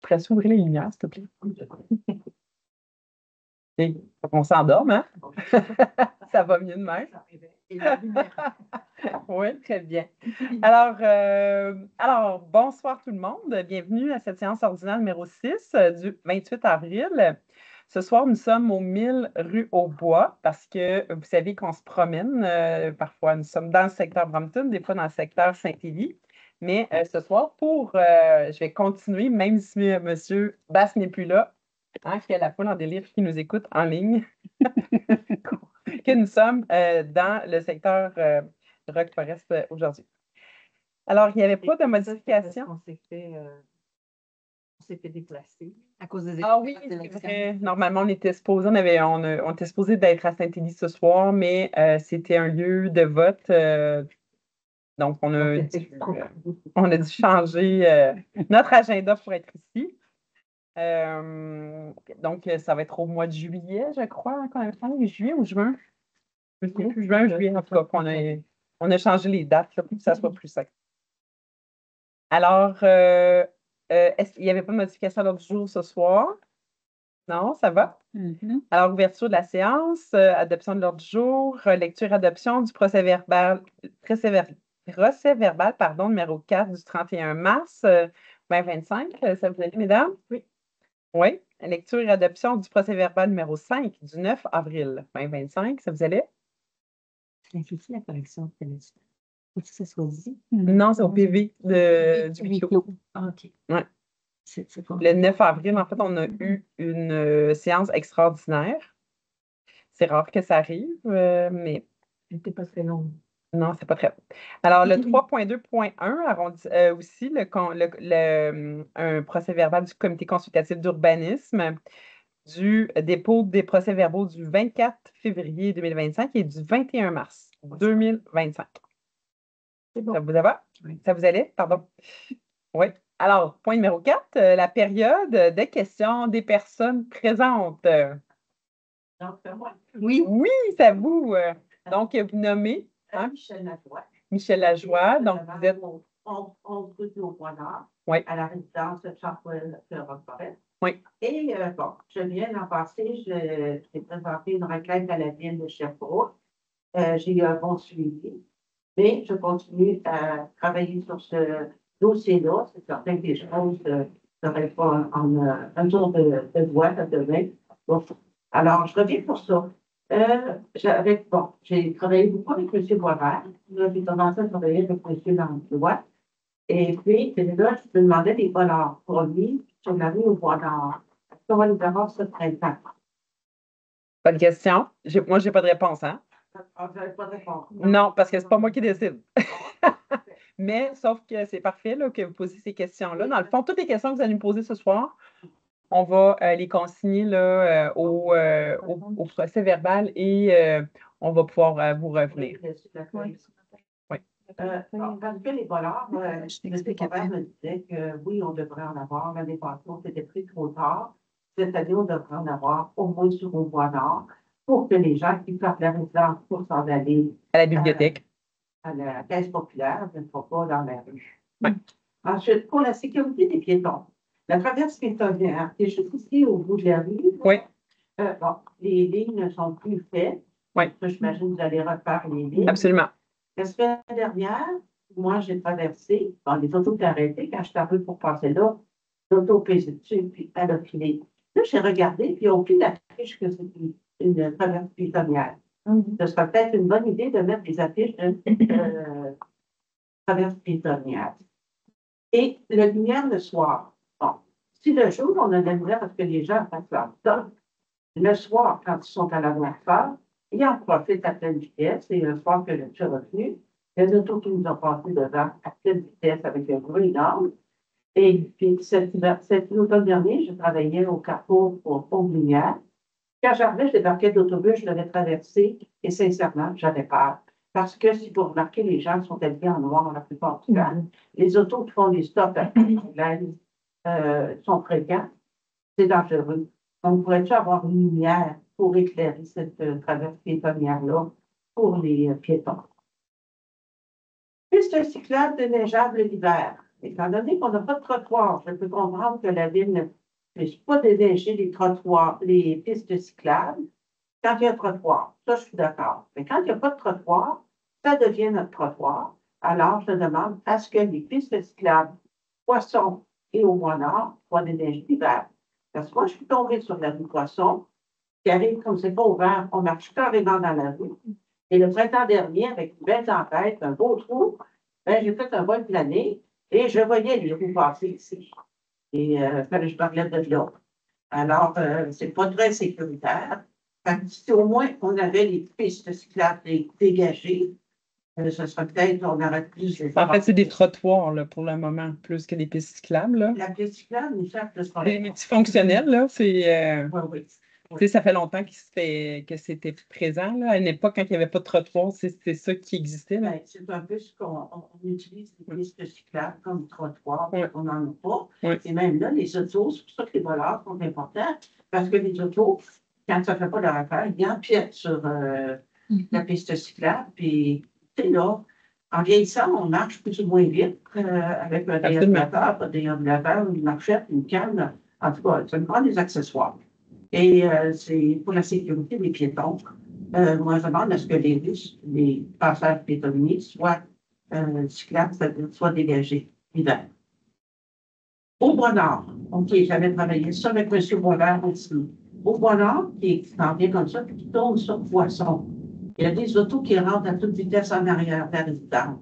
Pourrais-tu ouvrir les lumières, s'il te plaît? OK. Faut qu'on s'endorme, hein? Ça va mieux de même. Oui, très bien. Alors, bonsoir tout le monde. Bienvenue à cette séance ordinaire numéro 6 du 28 avril. Ce soir, nous sommes au 1000 rue au Bois parce que vous savez qu'on se promène. Parfois, nous sommes dans le secteur Brampton, des fois dans le secteur Saint-Élie. Mais ce soir, je vais continuer, même si M. Basse n'est plus là, hein, qu'il y a la foule en délire qui nous écoute en ligne, que nous sommes dans le secteur Rock Forest aujourd'hui. Alors, il n'y avait pas de modification. On s'est fait déplacer à cause des Ah oui, c'est vrai. Normalement, on était supposé d'être à Saint-Élie ce soir, mais c'était un lieu de vote. Donc, on a dû changer notre agenda pour être ici. Donc, ça va être au mois de juillet, je crois, quand même. Juillet ou juin? Je ne sais plus, juin, juillet, en tout cas, on a changé les dates là, pour que ça soit plus simple. Alors, est-ce qu'il n'y avait pas de modification à l'ordre du jour ce soir? Non, ça va? Mm-hmm. Alors, ouverture de la séance, adoption de l'ordre du jour, lecture et adoption du procès-verbal, numéro 4 du 31 mars 2025. Ça vous allait, mesdames? Oui. Oui. Lecture et adoption du procès-verbal numéro 5 du 9 avril 2025. Ça vous allait? C'est la correction de faut-il que ça soit dit? Non, c'est au PV du huis clos. Ah, OK. Ouais. C'est le 9 avril, en fait, on a eu une séance extraordinaire. C'est rare que ça arrive, mais. C'était pas très long. Non, c'est pas très long. Alors, le 3.2.1, aussi, un procès-verbal du comité consultatif d'urbanisme, du dépôt des procès-verbaux du 24 février 2025 et du 21 mars 2025. C'est bon. Ça vous va? Oui. Ça vous allait? Pardon. Oui. Alors, point numéro 4, la période de questions des personnes présentes. Donc, moi. Oui. Oui, c'est à vous. Donc, vous nommez Michel Lajoie. Michel Lajoie. Donc, vous êtes. On recrute au Bois-Nord, oui. à la résidence de Charles Roquefort. Oui. Et bon, je viens l'an passé, j'ai présenté une requête à la ville de Sherbrooke. J'ai eu un bon suivi, mais je continue à travailler sur ce dossier-là. C'est certain que des choses ne seraient pas un tour de voie demain. Bon. Alors, je reviens pour ça. J'ai travaillé beaucoup avec M. Boisvert. J'ai commencé à travailler avec M. Langlois. Et puis, là, je me demandais des voleurs pour lui sur la rue au Bois-Nord. Est-ce qu'on va les avoir ce printemps? Bonne question. Moi, je n'ai pas de réponse, hein? Vous n'avez pas de réponse? Non, parce que ce n'est pas moi qui décide. Mais, sauf que c'est parfait là, que vous posiez ces questions-là. Dans le fond, toutes les questions que vous allez nous poser ce soir, on va les consigner là, au procès verbal et on va pouvoir vous revenir. Oui. Oui. Parce que les voleurs, M. Boisvert me disait que oui, on devrait en avoir. L'année passée, on s'était pris trop tard. Cette année, on devrait en avoir au moins sur le Bois-Nord pour que les gens qui partent de la résidence pour s'en aller à la bibliothèque, à la caisse populaire, ne soient pas dans la rue. Oui. Ensuite, pour la sécurité des piétons, la traverse piétonnière, qui est juste ici au bout de la rue. Oui. Bon, les lignes ne sont plus faites. Oui. J'imagine que vous allez refaire les lignes. Absolument. La semaine dernière, moi, j'ai traversé, les autos étaient arrêtées quand je suis arrivée pour passer là, l'auto pesait dessus, puis elle a filé. Là, j'ai regardé, puis ils n'ont plus d'affiche que c'est une traverse piétonnière. Ce serait peut-être une bonne idée de mettre des affiches de traverse piétonnière. Et la lumière le soir. Bon, si le jour, on a de la lumière parce que les gens passent leur temps, le soir, quand ils sont à la voiture, ils en profitent à pleine vitesse. Et le soir que je suis revenu, il y a une auto qui nous a passé devant à pleine vitesse avec un bruit énorme. Et puis, cet automne dernier, je travaillais au Carrefour pour Pont-Lumière. Quand j'arrivais, je débarquais de l'autobus, je devais traverser, et sincèrement, j'avais peur. Parce que si vous remarquez, les gens sont habillés en noir la plupart du temps. Les autos qui font des stops à sont fréquents. C'est dangereux. Donc, pourrait-tu avoir une lumière pour éclairer cette traverse piétonnière-là pour les piétons? Piste cyclable déneigeable l'hiver. Étant donné qu'on n'a pas de trottoir, je peux comprendre que la ville ne puisse pas déneiger les trottoirs, les pistes cyclables quand il y a un trottoir. Ça, je suis d'accord. Mais quand il n'y a pas de trottoir, ça devient notre trottoir. Alors, je demande à ce que les pistes cyclables, Poisson et au Bois-Nord, soient déneigées l'hiver. Parce que moi, je suis tombée sur la rue Poisson, qui arrive comme c'est pas ouvert, on marche carrément dans la rue. Et le printemps dernier, avec une belle tempête, un beau trou, ben, j'ai fait un vol plané et je voyais les roues passer ici. Et fallait que je parlais de là. Alors, c'est pas très sécuritaire. Fait que si au moins on avait les pistes cyclables dégagées, ce serait peut-être, on aurait plus de En fait, c'est des trottoirs là, pour le moment, plus que des pistes cyclables. Là. La piste cyclable nous sert plus pour Les multifonctionnels, là, c'est. Oui, oui. Tu sais, ça fait longtemps que c'était présent. Là. À une époque, quand il n'y avait pas de trottoir, c'était ça qui existait. Là. Ben, c'est un peu ce qu'on utilise les pistes cyclables comme trottoir, Ouais. on n'en a pas. Ouais. Et même là, les autos, c'est pour ça que les voleurs sont importants, parce que les autos, quand ça ne fait pas leur affaire, ils empiètent sur la piste cyclable. Puis, tu sais, là, en vieillissant, on marche plus ou moins vite avec un déambulateur, un déambulateur, une marchette, une canne. En tout cas, ça nous prend des accessoires. Et c'est pour la sécurité des piétons. Moi, je demande à ce que les passages piétonniers soient cyclables, c'est-à-dire soient dégagés l'hiver. Au Bois-Nord, OK, j'avais travaillé ça avec M. Boisvert aussi. Au Bois-Nord, qui s'en vient comme ça, puis qui tourne sur Poisson. Il y a des autos qui rentrent à toute vitesse en arrière de la résidence.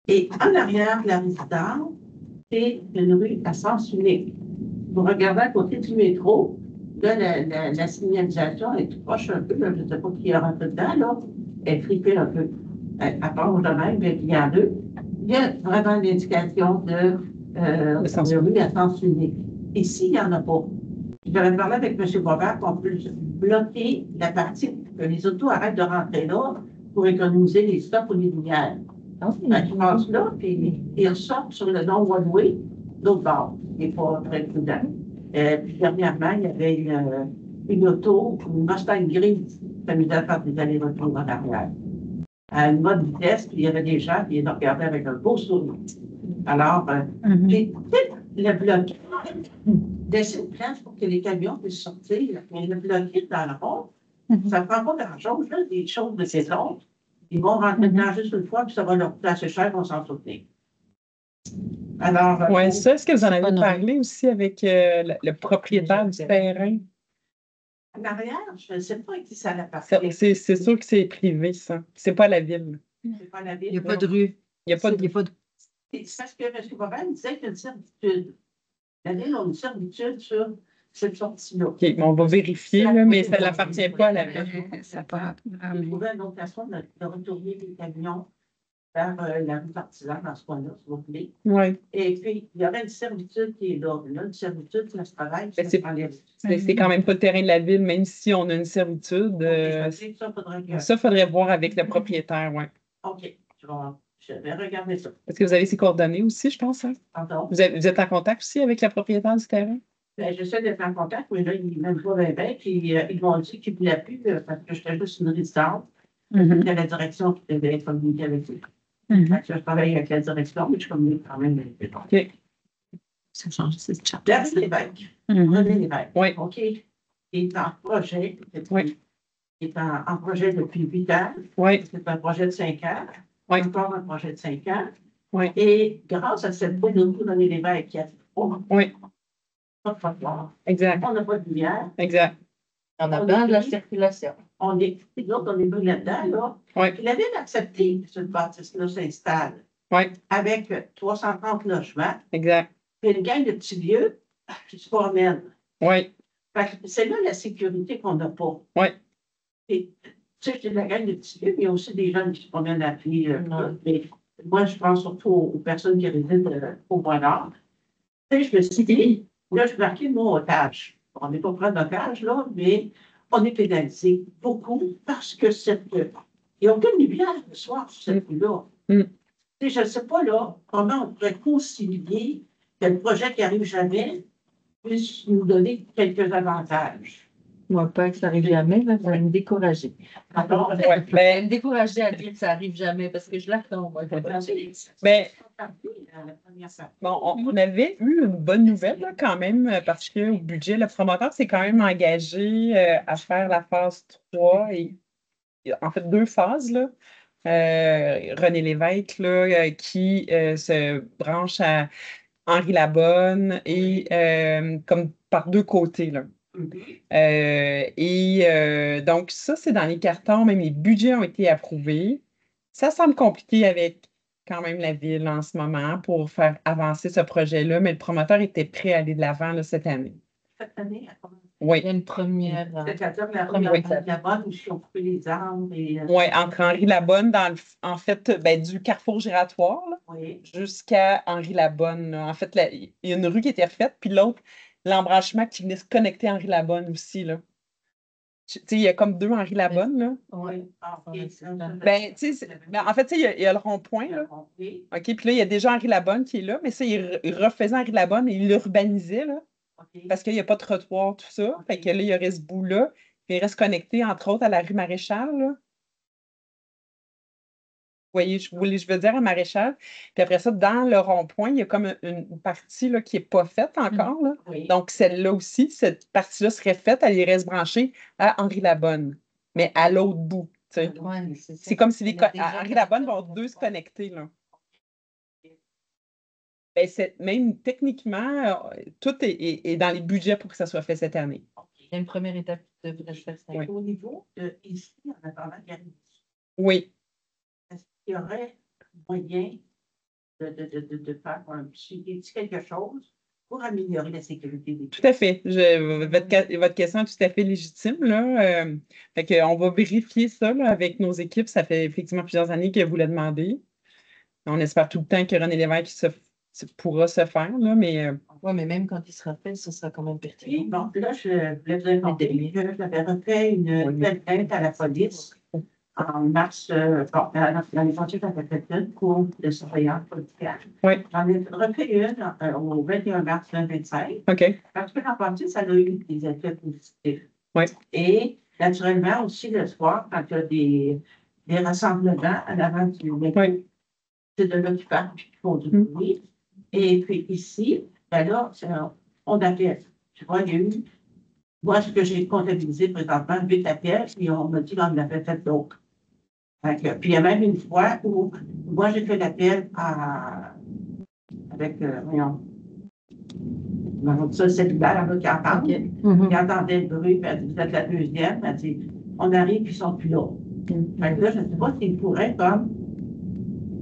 Et en arrière de la résidence, c'est une rue à sens unique. Vous regardez à côté du métro, là, la signalisation est tout proche un peu, là, je ne sais pas qui est rentré dedans, là, elle est flippée un peu. À part de même, mais il y en a deux. Il y a vraiment l'indication de rue à sens unique. Ici, il n'y en a pas. J'avais parlé avec M. Bobert qu'on peut bloquer la partie que les autos arrêtent de rentrer là pour économiser les stops ou les lumières. Ils passent là, puis ils ressortent sur le non-one-way d'autre bord, qui n'est pas très prudent. Puis dernièrement, il y avait une auto, une Mustang grise, qui s'amusait à faire des allers-retours en arrière. À une bonne vitesse, puis il y avait des gens qui les regardaient avec un beau sourire. Alors, puis, le bloquer, laisser une place pour que les camions puissent sortir, mais le bloquer dans le rond, ça ne prend pas grand-chose, là, des choses de ces autres. Ils vont rentrer dedans juste une fois, puis ça va leur coûter assez cher, on s'en soutenir. Alors, oui, ça, est-ce que vous en avez parlé aussi avec le propriétaire du terrain? En arrière, je ne sais pas à qui ça appartient. C'est sûr que c'est privé, ça. C'est pas la ville. C'est pas la ville. Il n'y a pas de rue. Il n'y a pas de rue. C'est parce que M. Bobin disait qu'il y a une servitude. La ville a une servitude sur cette sortie-là. OK, mais on va vérifier, là, mais ça n'appartient pas à la ville. Ça part. Il trouvait une autre façon de retourner les camions vers la rue Partisan dans ce coin-là, s'il vous plaît. Oui. Et puis, il y aurait une servitude qui est là. Là, une servitude, ça se travaille. C'est quand même pas le terrain de la ville, même si on a une servitude. Ça, faudrait voir avec le propriétaire, oui. OK. Je vais regarder ça. Est-ce que vous avez ses coordonnées aussi, je pense? Hein? Pardon? Vous êtes en contact aussi avec le propriétaire du terrain? Ben, j'essaie d'être en contact, mais là, ils ne m'aiment pas bien, puis ils m'ont dit qu'ils ne voulaient plus parce que j'étais juste une résidente. Il y a la direction qui devait être communiquée avec eux. Je travaille avec la direction, mais je communique quand même avec eux. OK. Ça change, c'est le chat. Là, c'est l'évêque. René Lévesque. Oui. OK. Il est en projet. Oui. Il est en projet depuis 8 ans. Oui. C'est un projet de 5 ans. Oui. Encore un projet de 5 ans. Oui. Et grâce à cette boîte de René Lévesque qui a oui. pas de trottoir. Exact. On n'a pas de lumière. Exact. On a besoin de la circulation. On est pris là-dedans, là. Oui. Puis la ville a accepté que cette bâtisse-là s'installe. Oui. Avec 330 logements. Exact. Puis une gang de petits lieux qui se promènent. Oui. C'est là la sécurité qu'on n'a pas. Oui. Et, tu sais, je dis la gang de petits lieux, mais il y a aussi des jeunes qui se promènent à pied. Mais moi, je pense surtout aux personnes qui résident au Bois-Nord. Tu sais, je me suis dit, là, je marquais le mot otage. On n'est pas près d'otage, là, mais on est pénalisé beaucoup parce que il n'y a aucune lumière le soir sur cette rue-là. Tu sais, je ne sais pas, là, comment on pourrait concilier que le projet qui n'arrive jamais puisse nous donner quelques avantages. Moi, pas que ça arrive jamais, là, ça va me décourager. Alors, Ouais, Ça va ben, me décourager à dire que ça arrive jamais parce que je l'attends, moi. ben, la première fois. bon, on avait eu une bonne nouvelle là, quand même, parce que au budget, le promoteur s'est quand même engagé à faire la phase 3 et en fait 2 phases, là. René Lévesque, là, qui se branche à Henri Labonne et comme par 2 côtés, là. Donc, ça, c'est dans les cartons, même les budgets ont été approuvés. Ça semble compliqué avec quand même la ville en ce moment pour faire avancer ce projet-là, mais le promoteur était prêt à aller de l'avant là, cette année. Cette année, elle commence. Il y a Oui, une première. C'est-à-dire la Première rue étape. la bonne où ils ont coupé les arbres et. oui, entre Henri Labonne, en fait, ben, du carrefour giratoire là, Oui. jusqu'à Henri Labonne, là. En fait, il y a une rue qui était refaite, puis l'autre, l'embranchement qui venait se connecter à Henri Labonne aussi, là. Tu sais, il y a comme 2 Henri Labonne, là. Oui. Ah, ok. Ouais, c'est ça. Ben, tu sais, ben, en fait, tu sais, il y a le rond-point, là. Oui. OK, puis là, il y a déjà Henri Labonne qui est là, mais ça, il refaisait Henri Labonne et il l'urbanisait, là, Ok. parce qu'il n'y a pas de trottoir, tout ça. Fait que là, il y aurait ce bout-là, puis il reste connecté, entre autres, à la rue Maréchal, là. Vous voyez, je veux dire à Maréchal. Puis après ça, dans le rond-point, il y a comme une partie là, qui n'est pas faite encore, là. Oui. Donc, celle-là aussi, cette partie-là serait faite, elle irait se brancher à Henri Labonne, mais à l'autre bout, tu sais. Ouais, mais c'est ça. C'est comme si Elle est déjà à Henri Labonne vont connectée. 2 se connecter, là. Ben, même techniquement, tout est dans les budgets pour que ça soit fait cette année. Il y a une première étape qui devrait se faire cette Oui. année. Au niveau de ici, en attendant qu'il arrive, Oui, est-ce qu'il y aurait moyen de faire un petit quelque chose pour améliorer la sécurité des tout à fait. Votre question est tout à fait légitime, là. Fait qu'on va vérifier ça là, avec nos équipes. Ça fait effectivement plusieurs années que vous le demandez. On espère tout le temps que René Lévesque pourra se faire, là, mais Oui, mais même quand il sera fait, ce sera quand même Oui, pertinent. donc là, je voulais vous informer que j'avais refait une plainte à la police en mars, bon, l'année passée, j'avais fait une pour de surveillance policière. Oui. J'en ai refait une au 21 mars 2025, OK. parce que l'an passé, ça a eu des effets positifs. Oui. Et naturellement, aussi le soir, quand il y a des rassemblements à l'avant du métro, Oui. c'est de là qu'ils parlent et qui font du bruit. Et puis ici, ben là, on appelle. Tu vois, il y a eu, moi, ce que j'ai comptabilisé présentement, 8 appels, et on m'a dit qu'on en avait fait d'autres. Puis il y a même une fois où moi, j'ai fait l'appel avec, voyons, ça, le cellulaire, là, qui entend. Il entendait le bruit, puis elle dit, vous êtes la deuxième. Elle dit, on arrive, puis ils sont plus là. Fait que là, je ne sais pas s'il pourrait, comme,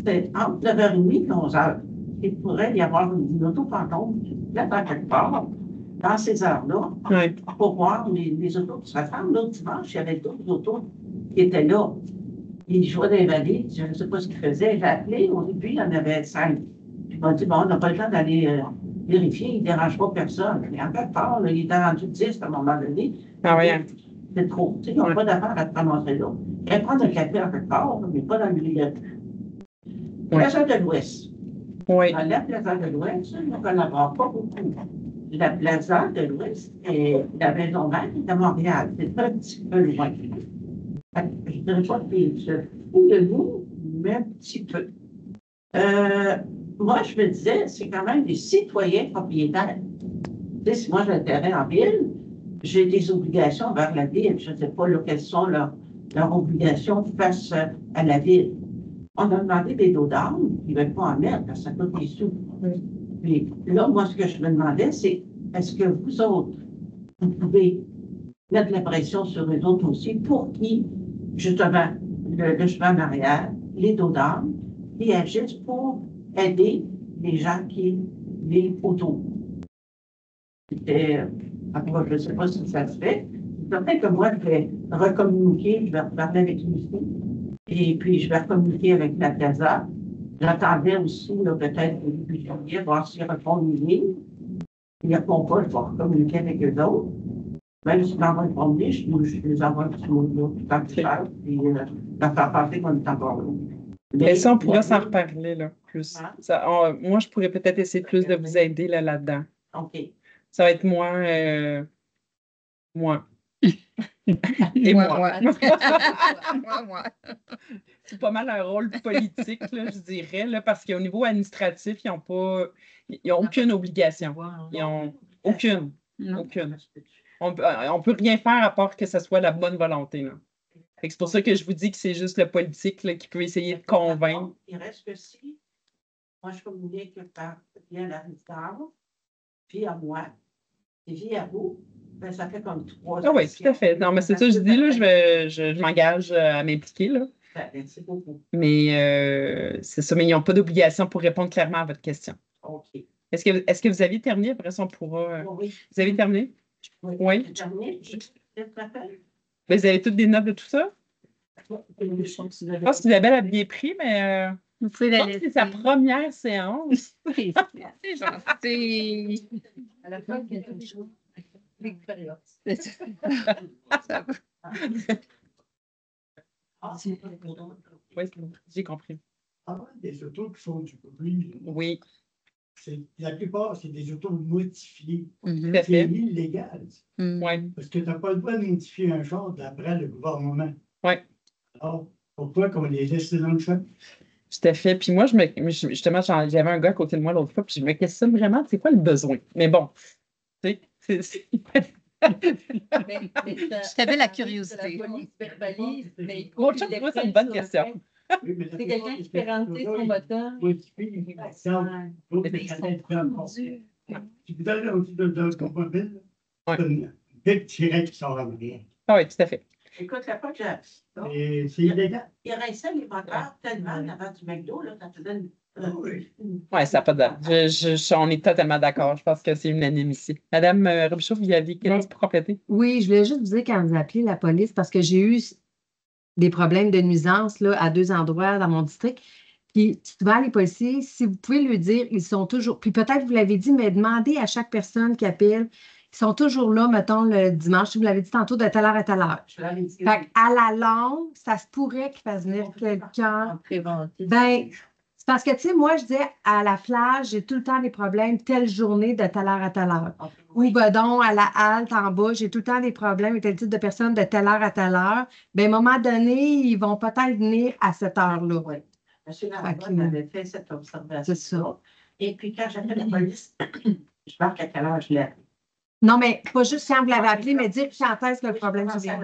c'est entre 9h30 et 11h, il pourrait y avoir une auto-fantôme là, dans quelque part, dans ces heures-là, Oui. pour voir les autos qui se rassemblent. L'autre dimanche, il y avait d'autres autos qui étaient là. Ils jouaient des valides, je ne sais pas ce qu'ils faisaient. J'ai appelé, au début, il y en avait 5. Puis ils m'ont dit, bon, on n'a pas le temps d'aller vérifier, il ne dérange pas personne. Mais en quelque part, là, il était rendu 10 à un moment donné. Ah oui. C'est trop. Tu sais, ils n'ont pas d'affaire à te ramasser là. Ils vont prendre un café en quelque part, mais pas dans le milieu. Plaza de l'Ouest. Oui. Dans la Plaza de l'Ouest, on ne collabore pas beaucoup. La Plaza de l'Ouest et la maison mère est à Montréal. C'est un petit peu loin. Je ne dirais pas que c'est fou de nous, mais un petit peu. Moi, je me disais, c'est quand même des citoyens propriétaires. Tu sais, si moi j'ai un terrain en ville, j'ai des obligations envers la ville. Je ne sais pas là, quelles sont leurs obligations face à la ville. On a demandé des dos d'armes, ils ne veulent pas en mettre parce que ça coûte des sous. Puis là, moi, ce que je me demandais, c'est est-ce que vous autres, vous pouvez mettre la pression sur les autres aussi pour qu'ils, justement, le chemin en arrière, les dos d'armes, qui agissent pour aider les gens qui vivent autour. En tout cas, je ne sais pas si ça se fait. Peut-être que moi, je vais recommuniquer, je vais reparler avec Lucie. Et puis, je vais communiquer avec la Plaza. J'attendais aussi, peut-être, au début janvier, voir s'ils répondent une ligne. S'ils ne répondent pas, je vais communiquer avec eux autres. Même s'ils m'envoient une promenade, je les envoie un petit mot tout temps que ça, puis leur faire penser qu'on est encore là. Mais ça, on pourra s'en reparler, là, plus. Hein? Moi, je pourrais peut-être essayer plus de vous aider là-dedans. OK. Ça va être moi. Et moi. Moi. C'est pas mal un rôle politique, là, je dirais, là, parce qu'au niveau administratif, ils n'ont aucune obligation. Ils ont aucune. Non. Aucune. On peut rien faire à part que ce soit la bonne volonté, là. Fait que c'est pour ça que je vous dis que c'est juste le politique là, qui peut essayer de convaincre. Il reste que si, moi, je communique par via la résidence, puis à moi, et puis à vous, ben, ça fait comme 3 Ah oui, tout à fait. Non, mais c'est ça, je dis, là, je m'engage à m'impliquer, là. Merci beaucoup. Mais c'est ça, mais ils n'ont pas d'obligation pour répondre clairement à votre question. OK. Est-ce que vous avez terminé? Après ça, on pourra. Oui. Vous avez terminé? Oui. J'ai terminé. Je te rappelle. Ben, vous avez toutes des notes de tout ça? Je pense Je pense qu'Isabelle a bien pris, mais Vous pouvez je la pense que laisser. c'est sa première séance. C'est gentil. À la fin, quelque chose. L'expérience. Ça va. Ah, Oui, c'est bon. J'ai compris. Ah, des autos qui font du bruit, Oui, la plupart, c'est des autos modifiées. tout Mhm. à C'est fait. illégal. Mhm. Oui, Parce que tu n'as pas le droit de modifier un char d'après le gouvernement. oui, Alors, pourquoi qu'on les laisse dans le champ? tout à fait. Puis moi, justement, j'avais un gars à côté de moi l'autre fois, puis je me questionne vraiment, c'est quoi le besoin? Mais bon, tu sais, Je t'avais la curiosité. La police verbalise, mais il faut Mon qu'il chum, les tu vois, c'est prenne une bonne sur le question. fait. Oui, mais la C'est plupart quelqu'un des qui fait rentrer son moteur. modifiés, par exemple, d'autres mécanismes plus importants. Si vous allez au-dessus de l'automobile, Ouais. c'est une belle tirette qui sort en arrière. Ah oui, tout à fait. Écoute, la fois que j'ai. Et c'est illégal. Il rinçait les moteurs tellement avant du McDo, là, quand tu donnes. Oui. Oui, ça n'a pas d'âge. On est totalement d'accord. Je pense que c'est unanime ici. Madame Robichaud, vous aviez quelque chose pour compléter? Oui, je voulais juste vous dire quand vous appelez la police, parce que j'ai eu des problèmes de nuisance là, à 2 endroits dans mon district. Puis souvent, les policiers, si vous pouvez le dire, ils sont toujours. Puis peut-être vous l'avez dit, mais demandez à chaque personne qui appelle. Ils sont toujours là, mettons, le dimanche, si vous l'avez dit tantôt, de telle heure à telle heure. Je l'avais dit. Fait qu'à la longue, ça se pourrait qu'il fasse venir quelqu'un. En préventif. Ben, c'est parce que, tu sais, moi, je disais, à la plage, j'ai tout le temps des problèmes, telle journée de telle heure à telle heure. Ou ben donc, à la halte, en bas, j'ai tout le temps des problèmes et tel type de personnes de telle heure à telle heure. Bien, à un moment donné, ils vont peut-être venir à cette heure-là. Oui. M. Lambert Fait que- m'avait fait cette observation. C'est ça. Et puis, quand j'appelle la police, je marque à quelle heure je l'ai. Non, mais pas juste quand vous l'avez appelé, mais dire quand est-ce que le problème se vient.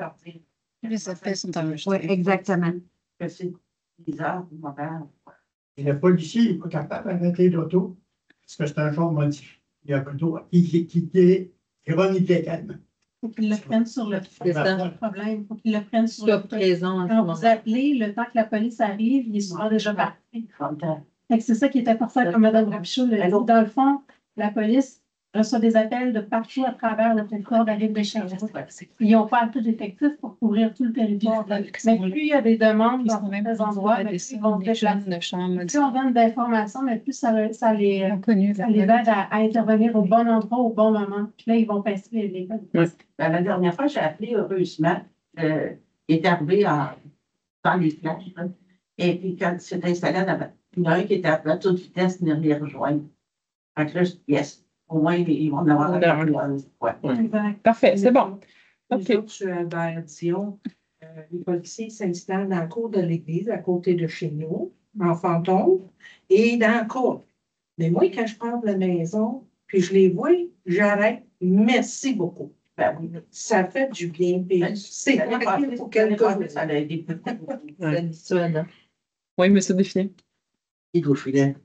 Les appels sont Oui, enregistrés. exactement. Que c'est 10 heures du moment. Et le policier n'est pas capable d'arrêter l'auto parce que c'est un char modifié. Il y a un auto qui est ironique également. Il faut qu'ils le prennent sur le C'est ça. le problème. Il faut qu'ils le prennent sur Sois le fait. présent à ce Quand moment. vous appelez, le temps que la police arrive, il sera déjà parti. Content. Fait que c'est ça qui est important, comme Mme Rapichaud l'a dit. Dans le fond, la police reçoit des appels de partout à travers le territoire de la rive de Sherbrooke. Ils n'ont pas tout d'effectifs pour couvrir tout le territoire. Mais plus il y a des demandes dans certains endroits, mais plus ils vont se déplacer. de chambre. Plus on donne d'informations, mais plus ça les Inconnu. aide à intervenir au bon endroit, au bon moment. Puis là, ils vont passer les Ben, la dernière fois, j'ai appelé heureusement. Il est arrivé dans les flashs. Là. Et puis, quand il s'est installé en avant, il y en a un qui était à toute vitesse venir les rejoindre. Fait que là, je dis, yes, au moins, ils vont en avoir un. Ouais. Exact. Parfait, c'est bon. Nous OK. autres, sur Albert Dion, les policiers s'installent dans la cour de l'église, à côté de chez nous, en fantôme, et dans la cour. Mais moi, quand je prends de la maison, puis je les vois, j'arrête. Merci beaucoup. Ben oui. Ça fait du bien. Puis c'est L'année passée, pour quelques ça a aidé beaucoup. Ça dissuade. Oui, monsieur Desfinet. Guido Filet.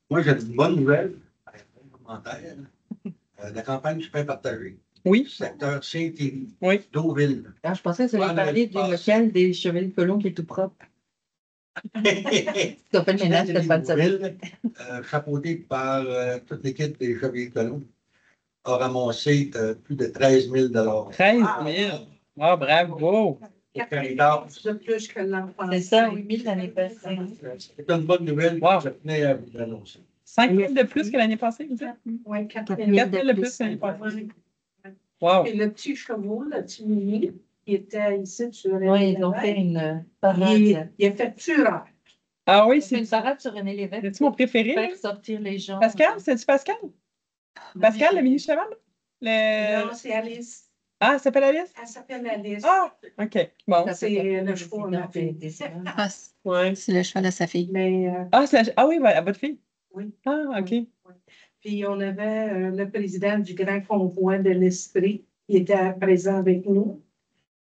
Moi, j'ai une bonne nouvelle. Un commentaire. La campagne super partagée. Oui. Secteur Saint-Élie. Oui. Deauville. Alors, je pensais que ça allait parler du local des chevaliers de Colomb qui est tout propre. Tu as fait le ménage, c'était pas de ça. Deauville, chapeauté par toute l'équipe des Chevaliers de Colomb, a ramassé plus de 13 000 $. 13 000. Ah, bravo. de plus que l'enfant. C'est ça, 8 000 l'année passée. C'est une bonne nouvelle. Wow. Je tenais à vous l'annoncer. 5 000 de plus que l'année passée, vous dites? Oui, 4 4 000. 000 4 000 de plus que l'année passée. Wow. Et le petit chevaux, le petit mini, qui était ici sur Oui, ils ont fait une parade. il a fait fureur. Ah oui, Ils ont fait c'est une parade sur René Lévesque. c'est-tu mon préféré? Pour là? faire sortir les gens. Pascal? C'est-tu Pascal? Pascal, le mini-cheval? Le... Non, c'est Alice. Ah, ça s'appelle Alice? Elle s'appelle Alice. Ah, OK. Bon. C'est le choix, on a fait. Ah, Ouais. c'est le choix de sa fille. Mais, Ah oui, voilà, votre fille? oui. Ah, OK. Oui. Puis on avait le président du grand convoi de l'Esprit qui était présent avec nous.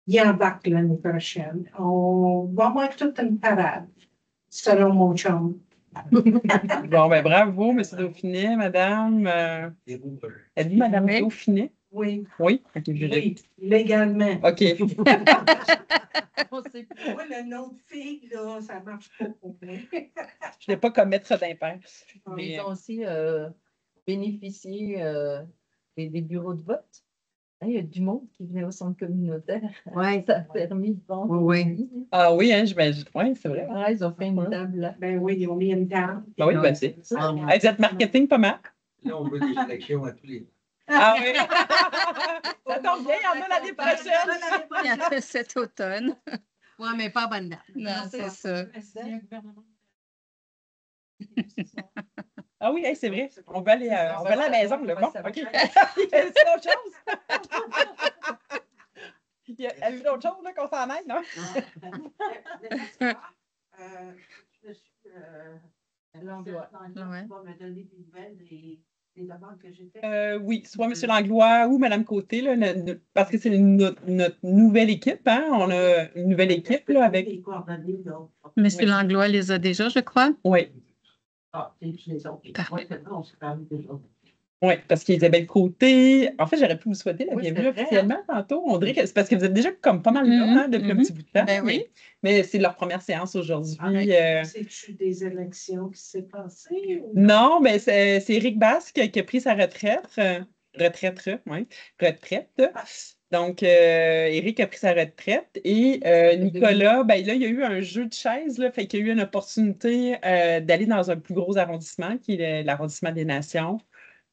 Il embarque l'année prochaine. On va avoir toute une parade, selon mon chum. Bon, ben bravo, M. Dauphinet, madame. Des rouveurs. Êtes-vous madame Oui. Dauphinet? Oui, Oui? OK, oui, légalement. OK. On sait pas. Moi, le nom de fille, là, ça marche pas pour moi. Je ne vais pas commettre ça d'impair. Mais Mais, ils ont aussi bénéficié des bureaux de vote. Hein, il y a du monde qui venait au centre communautaire. Ouais. Ça a permis de vendre. Oui, ah oui, hein, j'imagine. Oui, c'est vrai. Ah, ils ont fait une table là. Ben oui, ils ont mis une table. Ben oui, ben c'est. Hey, vous êtes marketing pas mal. Là, on veut des élections à tous les. Ah oui. Ça tombe bien, il y en a l'année prochaine. Il y a fait cet automne. ouais, mais pas bonne date. Non, c'est ça. Ah oui, hey, c'est vrai. On va aller à la maison, là. Bon, OK. Il y a d'autres choses? Il y a d'autres choses, là, qu'on s'en aille, non? L'endroit. Ouais. Va me donner des nouvelles des demandes que j'ai faites. Oui, soit M. Langlois ou Mme Côté, là, parce que c'est notre nouvelle équipe, hein? On a une nouvelle équipe, là, avec. Les coordonnées, là. Monsieur Langlois les a déjà, je crois. Oui. Ah, c'est les autres. Parfait. Oui, c'est vrai, on s'est parlé déjà. Oui, parce qu'Isabelle Côté, en fait, j'aurais pu vous souhaiter la Oui, bienvenue c'est vrai, officiellement tantôt. On dirait que c'est parce que vous êtes déjà comme pas mal là, hein, depuis un petit bout de temps. Ben oui. Mais c'est leur première séance aujourd'hui. C'est-tu des élections qui s'est passées? Non, mais c'est Éric Basque qui a pris sa retraite. Retraite. Donc, Éric a pris sa retraite et Nicolas, ben là, il y a eu un jeu de chaises, là, fait qu'il y a eu une opportunité d'aller dans un plus gros arrondissement, qui est l'arrondissement des Nations.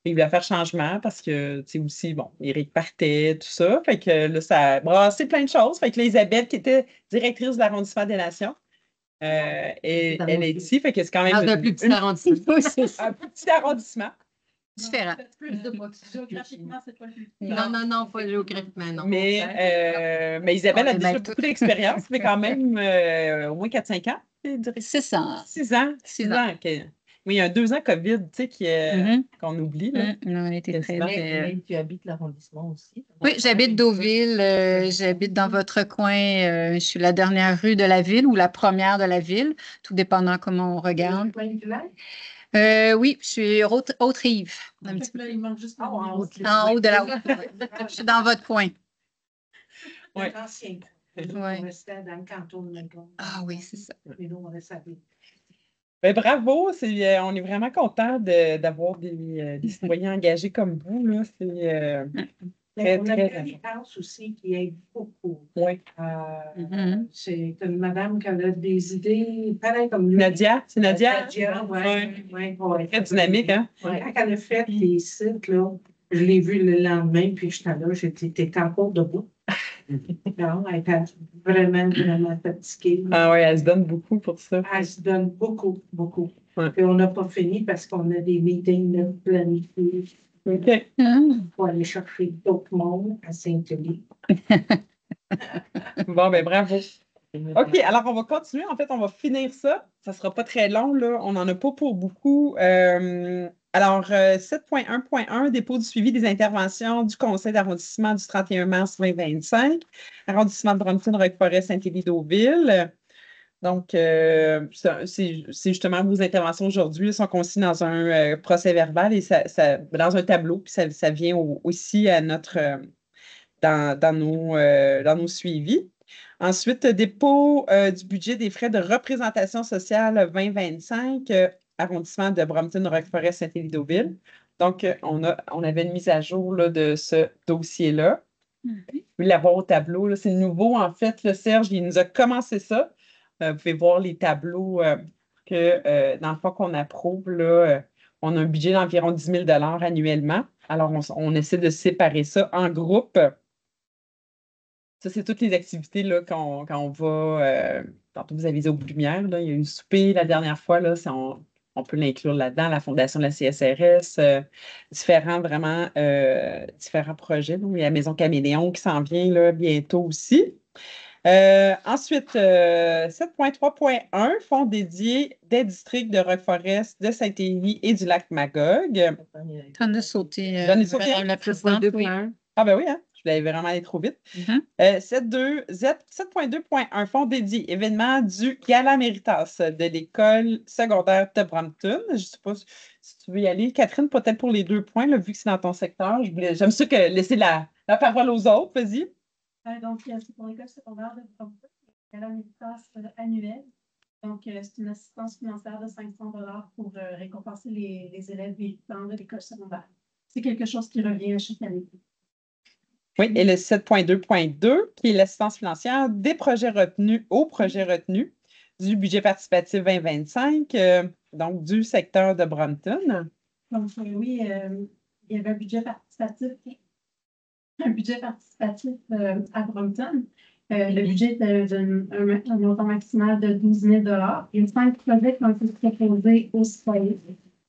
Il voulait faire changement parce que, tu sais, aussi, bon, Éric partait, tout ça. Fait que là, ça a brassé plein de choses. Fait que là, Isabelle, qui était directrice de l'arrondissement des Nations, et elle est ici. Fait que c'est quand même Dans un plus petit arrondissement. Oui, c'est ça. un petit arrondissement. Différent. Géographiquement, c'est pas le plus. Non, pas géographiquement, non. Mais Isabelle On a est déjà bien beaucoup toutes. d'expérience. Ça fait quand même au moins 4-5 ans. C'est ça. 6 ans. 6 ans. Oui, il y a 2 ans COVID, tu sais, Mhm. qu'on oublie. Là. Non, elle était très, Quasiment. très. Mais tu habites l'arrondissement aussi. Oui, j'habite Deauville. J'habite dans votre coin. Je suis la dernière rue de la ville ou la première de la ville, tout dépendant comment on regarde. Oui, je suis Haute-Rive. Un petit peu. Il manque juste En haut de la route. Je suis dans votre coin. Ouais. L'ancien. Ouais. On restait dans le canton de Melbourne. Ah oui, c'est ça. Mais nous, on restait à Ville. Ben, bravo, on est vraiment content d'avoir des citoyens engagés comme vous. Là. C'est Mais on a très une France aussi qui aide beaucoup. oui. Mhm. C'est une madame qui a des idées pareilles comme lui. Nadia, c'est Nadia? Nadia, oui. Très dynamique, hein? Ouais. Quand elle a fait les sites, là, je l'ai vu le lendemain, puis j'étais là, t'étais encore debout. Non, elle était vraiment, vraiment fatiguée. Ah oui, elle se donne beaucoup pour ça. Elle se donne beaucoup, beaucoup. Ouais. Puis on n'a pas fini parce qu'on a des meetings là, planifiés OK. pour aller chercher d'autres mondes à Saint-Élie. Bon, ben bravo. OK, alors on va continuer. En fait, on va finir ça. Ça ne sera pas très long, là. On n'en a pas pour beaucoup. Alors, 7.1.1, dépôt du suivi des interventions du conseil d'arrondissement du 31 mars 2025, arrondissement de Brompton-Roqueforest, Saint-Élie-Deauville. Donc, c'est justement vos interventions aujourd'hui sont consignées dans un procès verbal et dans un tableau, puis ça vient aussi à notre dans nos suivis. Ensuite, dépôt du budget des frais de représentation sociale 2025, arrondissement de Brompton-Roqueforest, Saint-Élie-Deauville. Donc, on avait une mise à jour là, de ce dossier-là. Vous pouvez l'avoir au tableau. C'est nouveau, en fait. Là, Serge, il nous a commencé ça. Vous pouvez voir les tableaux dans le fond qu'on approuve. Là, on a un budget d'environ 10 000 annuellement. Alors, on essaie de séparer ça en groupes. Ça, c'est toutes les activités là, quand on va. Tantôt, vous avez au bout de lumière. Là, il y a eu le souper la dernière fois. Là, on on peut l'inclure là-dedans, la fondation de la CSRS, différents projets. Donc, il y a la Maison Caméléon qui s'en vient là, bientôt aussi. Ensuite, 7.3.1, fonds dédiés des districts de Roqueforest, de Saint-Élie et du lac Magog. T'en as sauté, J'en ai sauté Madame la présidente. Oui. Ah ben oui, hein? Je l'avais vraiment allé trop vite. 7.2.1, fonds dédié, événement du Gala Méritas de l'école secondaire de Brampton. Je ne sais pas si tu veux y aller. Catherine, peut-être pour les 2 points, là, vu que c'est dans ton secteur. J'aime ça que laisser la parole aux autres. Vas-y. Donc, c'est pour l'école secondaire de Brampton, c'est la Méritas annuelle. Donc, c'est une assistance financière de 500 pour récompenser les élèves méritants de l'école secondaire. C'est quelque chose qui revient à chaque année. Oui, et le 7.2.2, qui est l'assistance financière des projets retenus aux projets retenus du budget participatif 2025, donc du secteur de Brampton. Donc, oui, il y avait un budget participatif à Brampton. Le budget était d'un montant maximal de 12 000 $. Il y a 5 projets qui ont été proposés aux citoyens.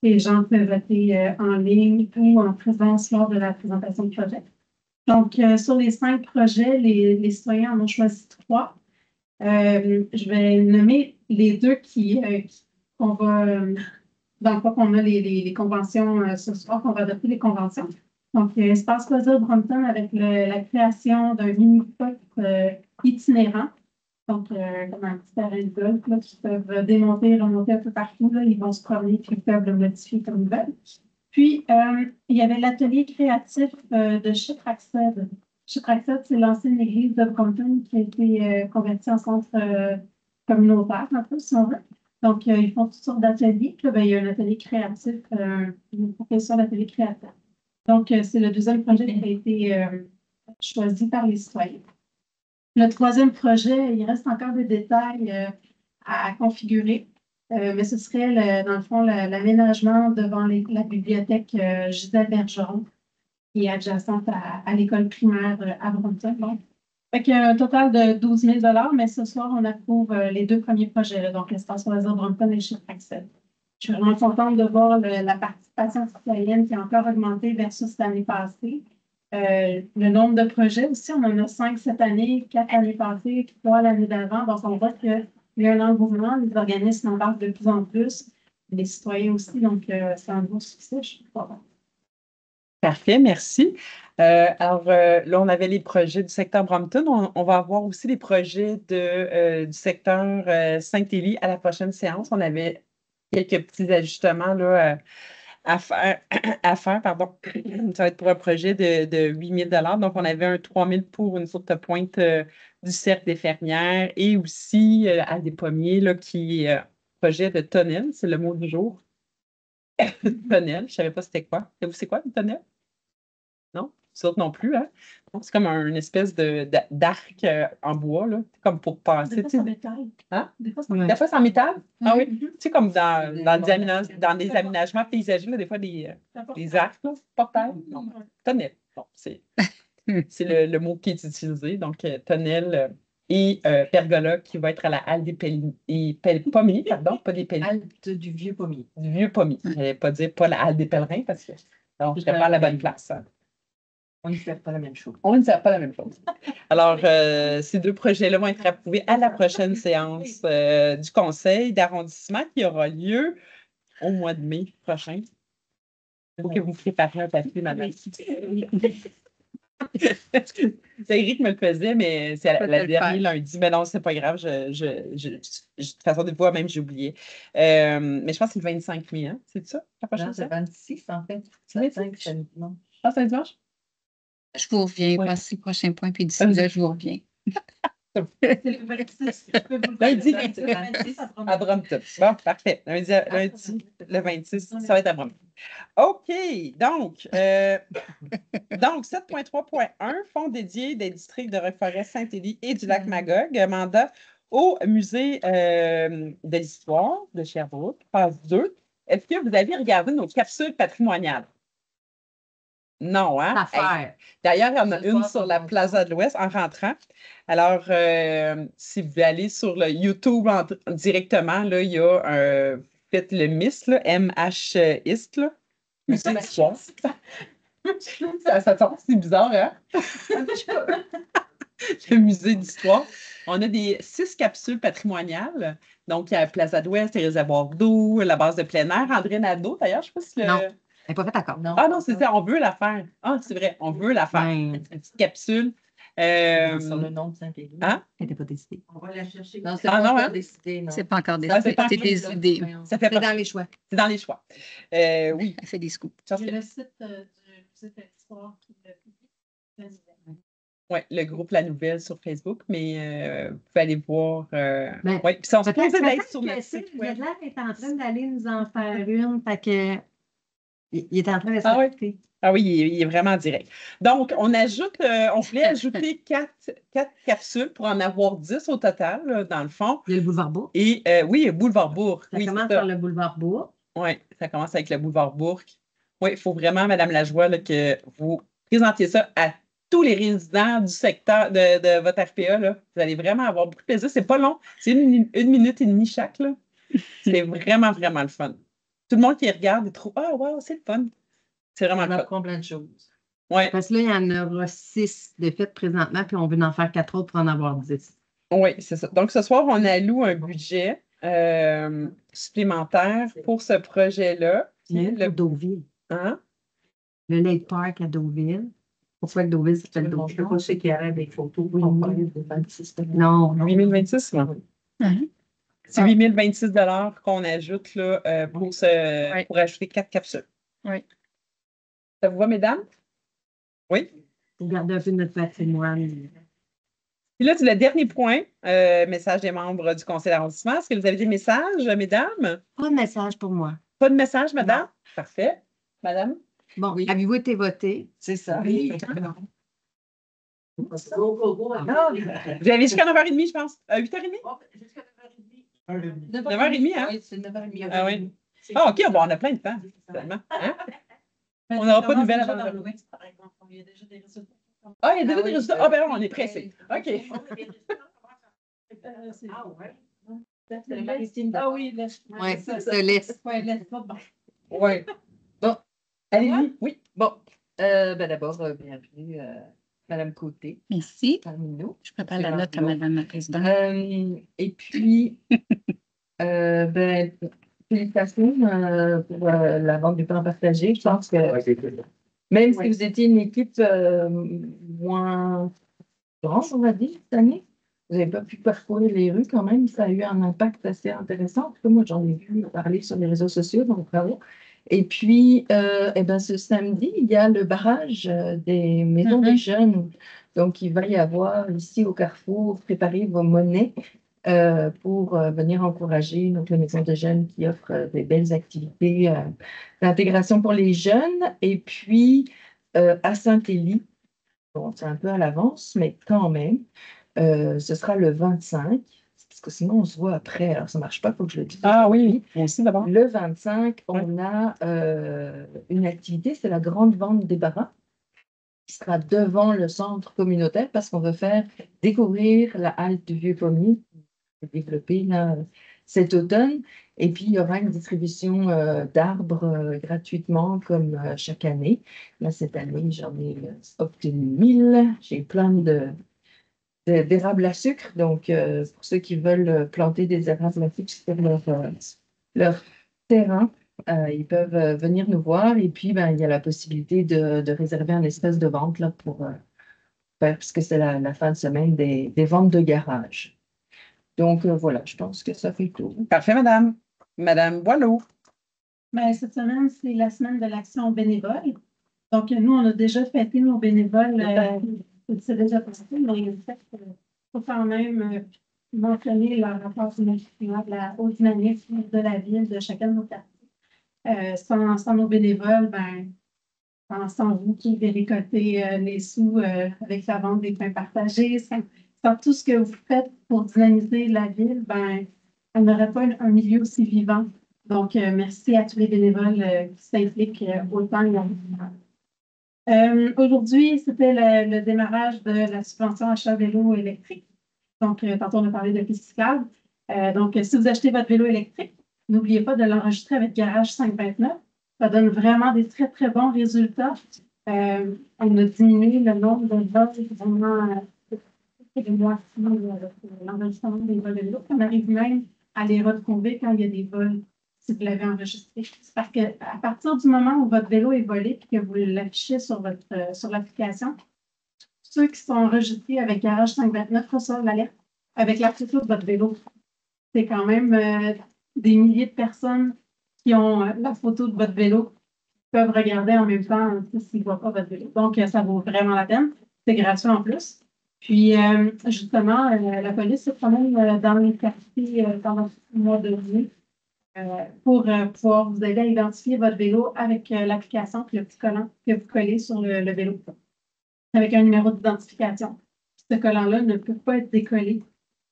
Les gens peuvent voter en ligne ou en présence lors de la présentation du projet. Donc, sur les 5 projets, les citoyens en ont choisi 3. Je vais nommer les 2 qu'on va, dans le cas qu'on a les conventions ce soir, qu'on va adopter les conventions. Donc, Espace Loisirs Brampton avec la création d'un mini-pop itinérant. Donc, comme un petit terrain de golf, là, qui peuvent démonter et remonter un peu partout. Là, ils vont se promener puis ils peuvent le modifier comme ils veulent. Puis, il y avait l'atelier créatif de Chipraxed. Chipraxed, c'est l'ancienne église de Brampton qui a été convertie en centre communautaire, un peu, si on veut. Donc, ils font toutes sortes d'ateliers. Puis là, ben, il y a un atelier créatif, une profession d'atelier créatif. Donc, c'est le 2e projet qui a été choisi par les citoyens. Le 3e projet, il reste encore des détails à configurer. Mais ce serait, dans le fond, l'aménagement devant la bibliothèque Gisèle Bergeron, qui est adjacente à l'école primaire à Brampton. Donc, fait qu'il y a un total de 12 000 $, mais ce soir, on approuve les 2 premiers projets, là, donc l'Espace Loisirs Brampton et Chipraxed. Je suis vraiment contente de voir la participation citoyenne qui a encore augmenté versus l'année passée. Le nombre de projets aussi, on en a 5 cette année, 4 l'année passée, 3 l'année d'avant. Donc, on voit qu'il y a un engouement, les organismes en parlent de plus en plus, les citoyens aussi, donc c'est un beau succès, je suis contente. Parfait, merci. Alors, là, on avait les projets du secteur Brampton. On va avoir aussi les projets du secteur Saint-Élie à la prochaine séance. On avait quelques petits ajustements là, à faire, pardon. Ça va être pour un projet de 8 000 $. Donc, on avait un 3 000 pour une sorte de pointe du cercle des fermières et aussi à des pommiers, là, projet de tonnelle, c'est le mot du jour. Tonnelle, je ne savais pas c'était quoi. Vous, c'est quoi une tonnelle? Non? Vous autres non plus, hein? Donc, c'est comme une espèce d'arc en bois, là, comme pour passer. Des fois, c'est en métal. Hein? Des fois, Des fois, c'est en métal? Ah oui? Tu sais, comme dans des aménagements paysagers, là, des fois, des arcs, là, portails. Non, tonnelle. Bon, c'est le mot qui est utilisé. Donc, tonnelle et pergola qui va être à la halle des pommiers, pardon, pas des pèlerins. Halte du vieux pommier. Du vieux pommier. Je n'allais pas dire pas la halle des pèlerins parce que donc, je ne pas à la bonne place. Hein. On ne fait pas la même chose. On ne fait pas la même chose. Alors, ces 2 projets-là vont être approuvés à la prochaine séance du conseil d'arrondissement qui aura lieu au mois de mai prochain. Il faut que vous prépariez un papier, madame. C'est Eric qui me le faisait, mais c'est la dernière lundi. Mais non, c'est pas grave. De toute façon, des fois, même, j'ai oublié. Mais je pense que c'est le 25 mai, hein? C'est ça? La prochaine c'est 26, en fait. C'est 25, c'est un dimanche. Ah, c'est un dimanche? Je vous reviens, passer le prochain point, puis d'ici là, je vous reviens. C'est le 26. Lundi, à Brampton. Bon, parfait. Lundi, le 26, ça va être à Brampton. OK. Donc 7.3.1, fonds dédié des districts de Roqueforest, Saint-Élie et du lac Magog, mandat au musée de l'histoire de Sherbrooke, phase 2. Est-ce que vous avez regardé nos capsules patrimoniales? Non, hein? Hey. D'ailleurs, il y en a une sur la Plaza de l'Ouest en rentrant. Alors, si vous allez sur le YouTube directement, là, il y a fait le MIS, là, M-H-IST, là. Musée d'histoire. Ça c'est bizarre, hein? Le musée d'histoire. On a 6 capsules patrimoniales. Donc, il y a Plaza d'Ouest, les réservoirs d'eau, la base de plein air. André Nadeau, d'ailleurs, je ne sais pas si Non. Elle n'est pas faite encore. Ah non, c'est ça, on veut la faire. Ah, c'est vrai, on veut la faire. Ben, Une petite capsule. Sur le nom de Saint-Péry. Hein? elle n'était pas décidée. On va la chercher. Non, c'est Ah, pas non, encore hein? décidé, non. C'est pas encore Ah, c'est décidé. pas C'est encore des idées. Ça fait C'est partie- dans les choix. C'est dans les choix. Oui. Elle fait des scoops. Ça, J'ai c'est- le site du musée de l'histoire qui le publie. Ouais, le groupe La Nouvelle sur Facebook, mais vous pouvez aller voir. Ben, Oui, puis ça, on se Peut-être posait d'être que sur notre Céline site web. Zedler est en train d'aller nous en faire une. Fait que, il est en train de Ah oui? s'appliquer. Ah oui, il est vraiment direct. Donc, on voulait ajouter 4 capsules pour en avoir 10 au total, là, dans le fond. Il y a le boulevard Bourg. Et oui, Boulevard Bourg. Ça Oui, commence c'est ça. par le boulevard Bourg. Oui, ça commence avec le boulevard Bourg. Oui, il faut vraiment, Madame Lajoie, là, que vous présentiez ça à tous les résidents du secteur de votre RPA. Là. Vous allez vraiment avoir beaucoup de plaisir. C'est pas long. C'est 1 minute et demie chaque. Là. C'est vraiment, vraiment le fun. Tout le monde qui regarde, il trouve Ah, wow, c'est le fun. C'est vraiment On le fun. apprend plein de choses. Oui, Parce que là, il y en aura 6 de fait présentement, puis on veut en faire 4 autres pour en avoir 10. oui, c'est ça. Donc, ce soir, on alloue un budget supplémentaire pour ce projet-là. Il y en a une Le- pour Deauville. Hein? Le Lake Park à Deauville. Pourquoi que Deauville s'appelle Je ne Deauville? sais pas ce qu'il y a des photos. Oui. On parle de 26. Non, non. 8026, là. Mhm. C'est 8026 qu'on ajoute là, pour ajouter 4 capsules. Oui. Ça vous va, mesdames? Oui. Pour garder un peu de notre patrimoine. Puis là, c'est le dernier point, message des membres du conseil d'arrondissement. Est-ce que vous avez des messages, mesdames? Pas de message pour moi. Pas de message, madame? Parfait. Madame? Bon, Oui. avez-vous été voté? C'est ça. Oui. Ah, vous avez jusqu'à 9h30, je pense. 8h30? Jusqu'à 9h30. 9h30, hein? Oui, c'est 9h30. Ah oui. Ah, OK, bon, on a plein de temps, finalement. Hein? On n'aura pas de nouvelles avant. Par exemple, il y a déjà des résultats. Ah, il y a déjà Ah des oui, résultats. Ah, ben on est pressés. OK. Ah ouais. Ah oui, laisse. Oui, ça se laisse. Ouais, laisse pas. Bon. Oui. Bon. Allez-y. Oui. Bon. D'abord, bienvenue, Madame Côté, Merci. parmi nous. Je prépare la note à Madame la Présidente. Et puis, félicitations pour la vente du pain partagé. Je pense que même si vous étiez une équipe moins grande, on va dire, cette année, vous n'avez pas pu parcourir les rues quand même. Ça a eu un impact assez intéressant. En tout cas, moi, j'en ai vu parler sur les réseaux sociaux, donc bravo. Et puis, ce samedi, il y a le barrage des maisons des jeunes. Donc, il va y avoir ici au Carrefour, préparez vos monnaies pour venir encourager donc, les maisons des jeunes qui offrent des belles activités d'intégration pour les jeunes. Et puis, à Saint-Élie, bon, c'est un peu à l'avance, mais quand même, ce sera le 25, parce que sinon on se voit après, alors ça ne marche pas, il faut que je le dise. Ah oui, moi aussi d'abord. Le 25, on a une activité, c'est la grande vente des barras, qui sera devant le centre communautaire, parce qu'on veut faire découvrir la halte du Vieux-Pommier, développée là, cet automne. Et puis, il y aura une distribution d'arbres gratuitement, comme chaque année. Là, cette année, j'en ai obtenu 1000. J'ai plein d'érables à sucre. Donc, pour ceux qui veulent planter des érables à sucre sur leur terrain, ils peuvent venir nous voir. Et puis, il y a la possibilité de réserver un espace de vente là, pour faire, puisque c'est la fin de semaine des ventes de garage. Donc, voilà, je pense que ça fait le tour. Parfait, madame. Madame Boileau. Cette semaine, c'est la semaine de l'action bénévole. Donc, nous, on a déjà fêté nos bénévoles. C'est déjà passé, mais en fait, il faut quand même mentionner leur rapport au dynamisme de la ville, de chacun de nos quartiers. Sans nos bénévoles, sans vous qui véricotez les sous avec la vente des pains partagés, sans tout ce que vous faites pour dynamiser la ville, on n'aurait pas un milieu aussi vivant. Donc, merci à tous les bénévoles qui s'impliquent autant. Aujourd'hui, c'était le démarrage de la subvention achat vélo électrique. Donc, tantôt, on a parlé de piste cyclable. Donc, si vous achetez votre vélo électrique, n'oubliez pas de l'enregistrer avec Garage 529. Ça donne vraiment des très, très bons résultats. On a diminué le nombre de vols vraiment de moitié avec l'enregistrement des vols de l'eau. On arrive même à les retrouver quand il y a des vols si vous l'avez enregistré. C'est parce qu'à partir du moment où votre vélo est volé et que vous l'affichez sur l'application, ceux qui sont enregistrés avec Garage 529 reçoivent l'alerte avec la photo de votre vélo. C'est quand même des milliers de personnes qui ont la photo de votre vélo, qui peuvent regarder en même temps s'ils ne voient pas votre vélo. Donc, ça vaut vraiment la peine. C'est gratuit en plus. Puis, justement, la police se promène dans les quartiers pendant le mois de mai pour pouvoir vous aider à identifier votre vélo avec l'application et le petit collant que vous collez sur le vélo avec un numéro d'identification. Ce collant-là ne peut pas être décollé.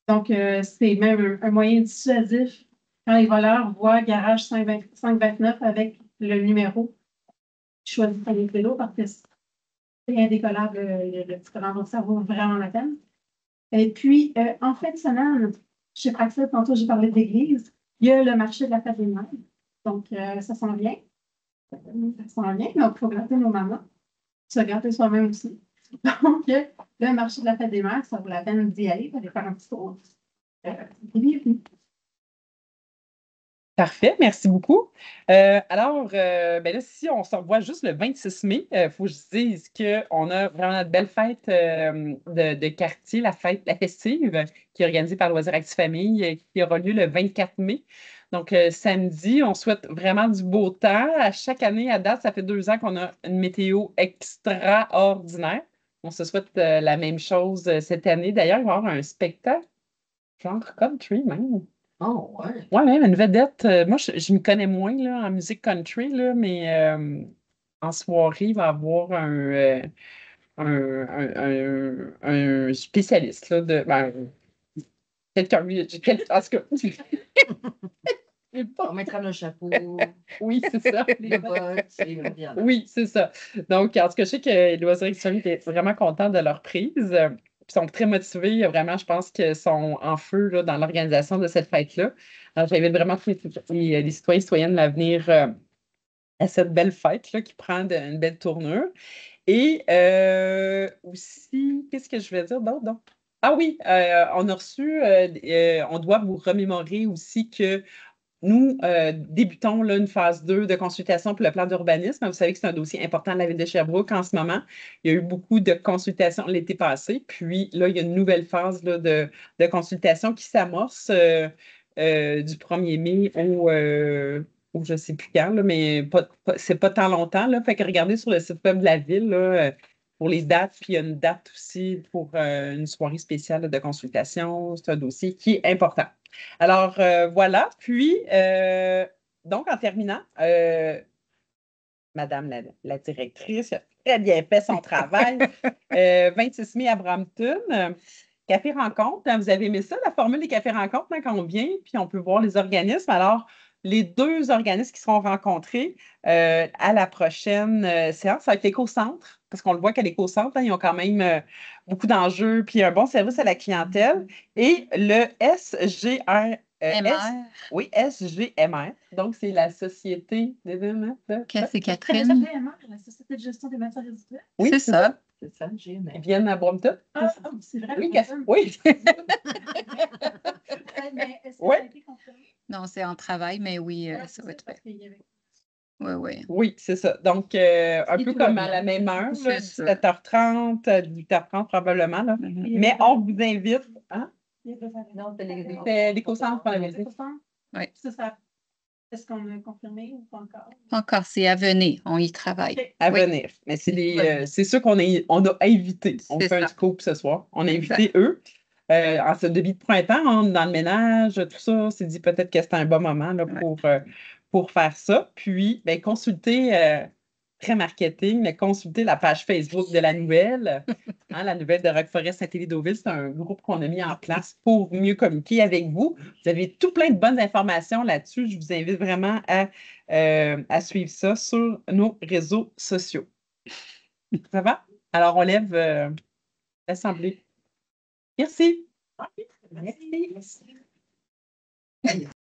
Donc, c'est même un moyen dissuasif quand les voleurs voient Garage 529 avec le numéro. Choisissez votre vélo parce que c'est indécollable le petit collant. Donc, ça vaut vraiment la peine. Et puis, en fin de semaine, chez Praxis, tantôt, j'ai parlé d'église. Il y a le marché de la fête des mères. Donc, ça s'en vient. Ça s'en vient. Donc, il faut gâter nos mamans. Se gâter soi-même aussi. Donc, le marché de la fête des mères, ça vaut la peine d'y aller, d'aller faire un petit tour. Bienvenue. Parfait, merci beaucoup. Alors, ben là, si on se revoit juste le 26 mai, il faut que je dise qu'on a vraiment notre belle fête de quartier, la festive, qui est organisée par Loisirs Actifs Famille, qui aura lieu le 24 mai. Donc, samedi, on souhaite vraiment du beau temps. À chaque année, à date, ça fait 2 ans qu'on a une météo extraordinaire. On se souhaite la même chose cette année. D'ailleurs, il va y avoir un spectacle, genre country même. Oh, ouais. Oui, même une vedette. Moi, je m'y connais moins là, en musique country, là, mais en soirée, il va y avoir un spécialiste là, quelqu'un. En tout cas, On mettra nos chapeaux, oui, c'est ça. les bottes, et on viendra. Oui, c'est ça. Donc, en tout cas, je sais que les Loisirs Actifs étaient vraiment contents de leur prise. Ils sont très motivés. Vraiment, je pense qu'ils sont en feu là, dans l'organisation de cette fête-là. Alors, j'invite vraiment tous les citoyens et citoyennes à venir à cette belle fête-là qui prend une belle tournure. Et aussi, qu'est-ce que je vais dire d'autre? Donc? Ah oui, on a reçu, on doit vous remémorer aussi que nous débutons là, une phase 2 de consultation pour le plan d'urbanisme. Vous savez que c'est un dossier important de la ville de Sherbrooke en ce moment. Il y a eu beaucoup de consultations l'été passé. Puis là, il y a une nouvelle phase là, de consultation qui s'amorce du 1er mai au je ne sais plus quand, là, mais c'est pas tant longtemps. Là. Fait que regardez sur le site web de la ville là, pour les dates. Puis il y a une date aussi pour une soirée spéciale là, de consultation. C'est un dossier qui est important. Alors, voilà. Puis, donc, en terminant, Madame la directrice a très bien fait son travail. 26 mai à Brampton. Café rencontre. Vous avez aimé ça, la formule des cafés rencontres, hein, quand on vient, puis on peut voir les organismes. Alors, les 2 organismes qui seront rencontrés à la prochaine séance, ça va être l'éco-centre, parce qu'on le voit qu'à l'éco-centre, hein, ils ont quand même beaucoup d'enjeux, puis un bon service à la clientèle. Et le SGR. MR. Oui, SGMR. Donc, c'est la Société C'est Très Catherine. la Société de gestion des matières résiduelles. Oui, C'est ça. C'est ça, j'ai une. Ils viennent à Brompton. Ah, c'est vrai. Oui, Brompton. oui. Mais est-ce que Ouais. ça a été confirmé? Non, c'est en travail, mais oui, Ouais, ça va être parce fait. qu'il y avait- Oui, oui. Oui, c'est ça. Donc, un Et peu tout va comme bien. à la même heure, C'est là, ça. 17h30, 18h30 probablement. Là. Mhm. Mais on vous invite. Hein? Non, c'est les C'est l'éco-centre qu'on avait dit. Oui. Ça, est-ce qu'on a confirmé ou pas encore? Encore, c'est à venir. On y travaille. Ok. À Oui. venir. Mais c'est ceux qu'on a invités. On C'est fait un ça. scoop ce soir. On a invité eux. En ce début de printemps, on est dans le ménage, tout ça. On s'est dit peut-être que c'était un bon moment là, pour faire ça. Puis, ben, consultez très marketing, mais consultez la page Facebook de la nouvelle. Hein, la nouvelle de Rock Forest Saint-Élie-Deauville, c'est un groupe qu'on a mis en place pour mieux communiquer avec vous. Vous avez tout plein de bonnes informations là-dessus. Je vous invite vraiment à suivre ça sur nos réseaux sociaux. Ça va? Alors, on lève l'assemblée. Merci. Merci.